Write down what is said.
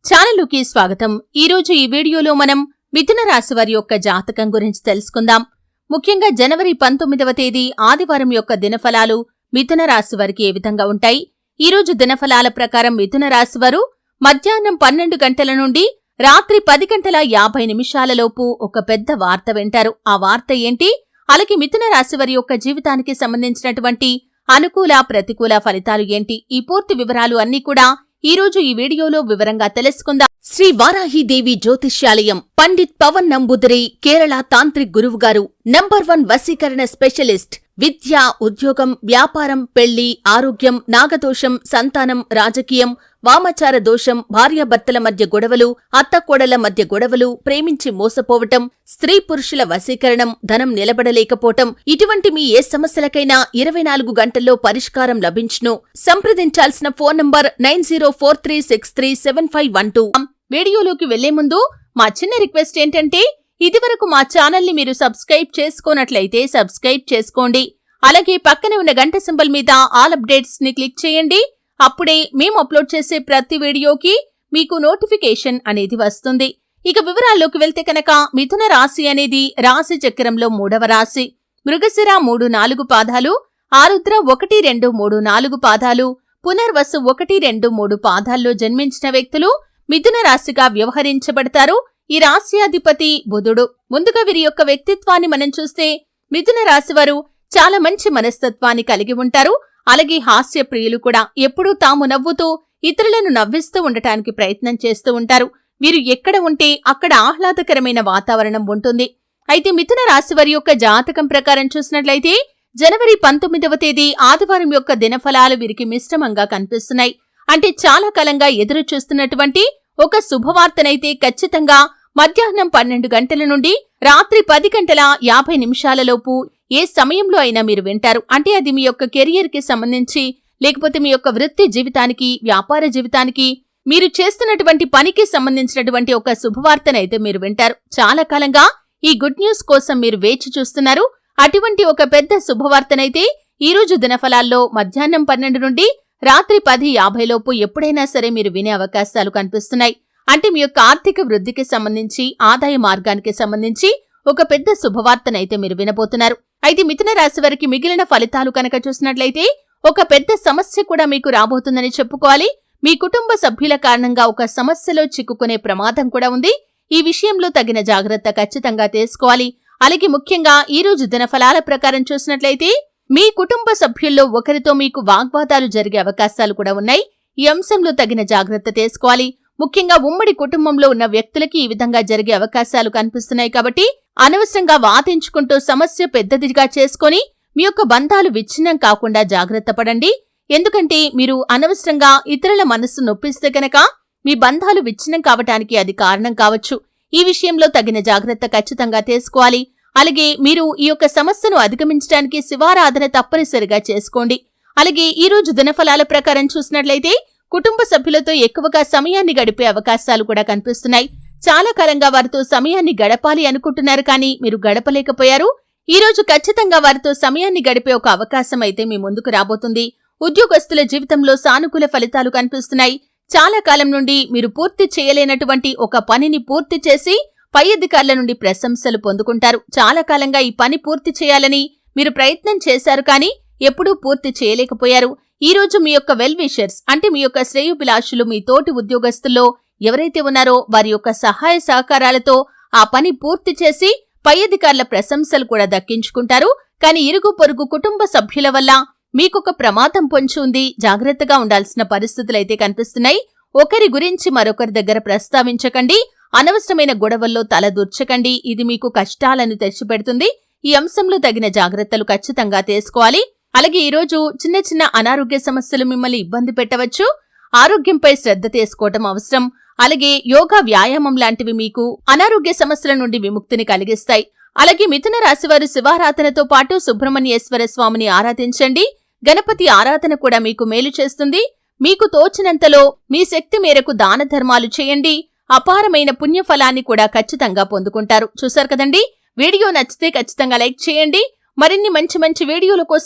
ఛానలుకి స్వాగతం. ఈరోజు ఈ వీడియోలో మనం మిథున రాశి వారి యొక్క జాతకం గురించి తెలుసుకుందాం. ముఖ్యంగా జనవరి 19వ తేదీ ఆదివారం యొక్క దినఫలాలు మిథున రాశి వారికి ఏ విధంగా ఉంటాయి? ఈరోజు దినఫలాల ప్రకారం మిథున రాశి వారు మధ్యాహ్నం 12 గంటల నుండి రాత్రి 10 గంటల 50 నిమిషాలలోపు ఒక పెద్ద వార్త వింటారు. ఆ వార్త ఏంటి? అలాగే మిథున రాశి వారి యొక్క జీవితానికి సంబంధించినటువంటి అనుకూల ప్రతికూల ఫలితాలు ఏంటి? ఈ పూర్తి వివరాలు అన్నీ కూడా ఈ రోజు ఈ వీడియోలో వివరంగా తెలుసుకుందాం. శ్రీ వారాహిదేవి జ్యోతిష్యాలయం పండిత్ పవన్ నంబూదరి కేరళ తాంత్రిక్ గురువు గారు నంబర్ 1 వశీకరణ స్పెషలిస్ట్. విద్య, ఉద్యోగం, వ్యాపారం, పెళ్లి, ఆరోగ్యం, నాగదోషం, సంతానం, రాజకీయం, వామాచార దోషం, భార్యాభర్తల మధ్య గొడవలు, అత్తకోడల మధ్య గొడవలు, ప్రేమించి మోసపోవటం, స్త్రీ పురుషుల వశీకరణం, ధనం నిలబడలేకపోవటం, ఇటువంటి మీ ఏ సమస్యలకైనా 24 గంటల్లో పరిష్కారం లభించును. సంప్రదించాల్సిన ఫోన్ నంబర్ 9043637512. వీడియోలోకి వెళ్లే ముందు మా చిన్న రిక్వెస్ట్ ఏంటంటే, ఇదివరకు మా ఛానల్ని మీరు సబ్స్క్రైబ్ చేసుకోనట్లయితే సబ్స్క్రైబ్ చేసుకోండి. అలాగే పక్కనే ఉన్న గంట సింబల్ మీద ఆల్ అప్డేట్స్ ని క్లిక్ చేయండి. అప్పుడే మేము అప్లోడ్ చేసే ప్రతి వీడియోకి మీకు నోటిఫికేషన్ అనేది వస్తుంది. ఇక వివరాల్లోకి వెళ్తే కనుక మిథున రాశి అనేది రాశి చక్రంలో 3వ రాశి. మృగశిర 3-4 పాదాలు, ఆరుద్ర 1-2-3-4 పాదాలు, పునర్వసు 1-2-3 పాదాల్లో జన్మించిన వ్యక్తులు మిథున రాశిగా వ్యవహరించబడతారు. ఈ రాశ్యాధిపతి బుధుడు. ముందుగా వీరి యొక్క వ్యక్తిత్వాన్ని మనం చూస్తే మిథున రాశివారు చాలా మంచి మనస్తత్వాన్ని కలిగి ఉంటారు. అలాగే హాస్య ప్రియులు కూడా. ఎప్పుడూ తాము నవ్వుతూ ఇతరులను నవ్విస్తూ ఉండటానికి ప్రయత్నం చేస్తూ ఉంటారు. వీరు ఎక్కడ ఉంటే అక్కడ ఆహ్లాదకరమైన వాతావరణం ఉంటుంది. అయితే మిథున రాశివారి యొక్క జాతకం ప్రకారం చూసినట్లయితే జనవరి 19వ తేదీ ఆదివారం యొక్క దినఫలాలు వీరికి మిశ్రమంగా కనిపిస్తున్నాయి. అంటే చాలా కాలంగా ఎదురు చూస్తున్నటువంటి ఒక శుభవార్తనైతే ఖచ్చితంగా మధ్యాహ్నం 12 గంటల నుండి రాత్రి 10 గంటల 50 నిమిషాలలోపు ఏ సమయంలో అయినా మీరు వింటారు. అంటే అది మీ యొక్క కెరియర్ కి సంబంధించి, లేకపోతే మీ యొక్క వృత్తి జీవితానికి, వ్యాపార జీవితానికి, మీరు చేస్తున్నటువంటి పనికి సంబంధించినటువంటి ఒక శుభవార్తనైతే మీరు వింటారు. చాలా కాలంగా ఈ గుడ్ న్యూస్ కోసం మీరు వేచి చూస్తున్నారు. అటువంటి ఒక పెద్ద శుభవార్తనైతే ఈ రోజు దినఫలాల్లో మధ్యాహ్నం 12 నుండి రాత్రి 10:50 లోపు ఎప్పుడైనా సరే మీరు వినే అవకాశాలు కనిపిస్తున్నాయి. అంటే మీ యొక్క ఆర్థిక వృద్ధికి సంబంధించి, ఆదాయ మార్గానికి సంబంధించి ఒక పెద్ద శుభవార్తనైతే మీరు వినబోతున్నారు. అయితే మిథున రాశి వారికి మిగిలిన ఫలితాలు కనుక చూసినట్లయితే ఒక పెద్ద సమస్య కూడా మీకు రాబోతుందని చెప్పుకోవాలి. మీ కుటుంబ సభ్యుల కారణంగా ఒక సమస్యలో చిక్కుకునే ప్రమాదం కూడా ఉంది. ఈ విషయంలో తగిన జాగ్రత్త ఖచ్చితంగా తీసుకోవాలి. అలాగే ముఖ్యంగా ఈ రోజు దినఫలాల ప్రకారం చూసినట్లయితే మీ కుటుంబ సభ్యుల్లో ఒకరితో మీకు వాగ్వాదాలు జరిగే అవకాశాలు కూడా ఉన్నాయి. ఈ అంశంలో తగిన జాగ్రత్త తీసుకోవాలి. ముఖ్యంగా ఉమ్మడి కుటుంబంలో ఉన్న వ్యక్తులకి ఈ విధంగా జరిగే అవకాశాలు కనిపిస్తున్నాయి. కాబట్టి అనవసరంగా వాదించుకుంటూ సమస్య పెద్దదిగా చేసుకుని మీ యొక్క బంధాలు విచ్ఛిన్నం కాకుండా జాగ్రత్త పడండి. ఎందుకంటే మీరు అనవసరంగా ఇతరుల మనస్సు నొప్పిస్తే కనుక మీ బంధాలు విచ్ఛిన్నం కావటానికి అది కారణం కావచ్చు. ఈ విషయంలో తగిన జాగ్రత్త ఖచ్చితంగా తీసుకోవాలి. అలాగే మీరు ఈ యొక్క సమస్యను అధిగమించడానికి శివారాధన తప్పనిసరిగా చేసుకోండి. అలాగే ఈ రోజు దినఫలాల ప్రకారం చూసినట్లయితే కుటుంబ సభ్యులతో ఎక్కువగా సమయాన్ని గడిపే అవకాశాలు కూడా కనిపిస్తున్నాయి. చాలా కాలంగా వారితో సమయాన్ని గడపాలి అనుకుంటున్నారు, కానీ మీరు గడపలేకపోయారు. ఈ రోజు ఖచ్చితంగా వారితో సమయాన్ని గడిపే ఒక అవకాశం అయితే మీ ముందుకు రాబోతుంది. ఉద్యోగస్తుల జీవితంలో సానుకూల ఫలితాలు కనిపిస్తున్నాయి. చాలా కాలం నుండి మీరు పూర్తి చేయలేనటువంటి ఒక పనిని పూర్తి చేసి పై అధికారుల నుండి ప్రశంసలు పొందుకుంటారు. చాలా కాలంగా ఈ పని పూర్తి చేయాలని మీరు ప్రయత్నం చేశారు, కానీ ఎప్పుడూ పూర్తి చేయలేకపోయారు. ఈ రోజు మీ యొక్క వెల్ విషర్స్, అంటే మీ యొక్క శ్రేయోభిలాషులు, మీ తోటి ఉద్యోగస్తుల్లో ఎవరైతే ఉన్నారో వారి యొక్క సహాయ సహకారాలతో ఆ పని పూర్తి చేసి పై అధికారుల ప్రశంసలు కూడా దక్కించుకుంటారు. కానీ ఇరుగు పొరుగు కుటుంబ సభ్యుల వల్ల మీకొక ప్రమాదం పొంచి ఉంది. జాగ్రత్తగా ఉండాల్సిన పరిస్థితులైతే కనిపిస్తున్నాయి. ఒకరి గురించి మరొకరి దగ్గర ప్రస్తావించకండి. అనవసరమైన గొడవల్లో తలదూర్చకండి. ఇది మీకు కష్టాలను తెచ్చిపెడుతుంది. ఈ అంశంలో తగిన జాగ్రత్తలు ఖచ్చితంగా తీసుకోవాలి. అలాగే ఈరోజు చిన్న చిన్న అనారోగ్య సమస్యలు మిమ్మల్ని ఇబ్బంది పెట్టవచ్చు. ఆరోగ్యంపై శ్రద్ధ తీసుకోవటం అవసరం. అలాగే యోగా, వ్యాయామం లాంటివి మీకు అనారోగ్య సమస్యల నుండి విముక్తిని కలిగిస్తాయి. అలాగే మిథున రాశివారు శివారాధనతో పాటు సుబ్రహ్మణ్యేశ్వర స్వామిని ఆరాధించండి. గణపతి ఆరాధన కూడా మీకు మేలు చేస్తుంది. మీకు తోచినంతలో మీ శక్తి మేరకు దాన ధర్మాలు చేయండి. అపారమైన పుణ్యఫలాన్ని కూడా ఖచ్చితంగా పొందుకుంటారు. చూశారు కదండి. వీడియో నచ్చితే ఖచ్చితంగా లైక్ చేయండి. మరిన్ని మంచి వీడియోల కోసం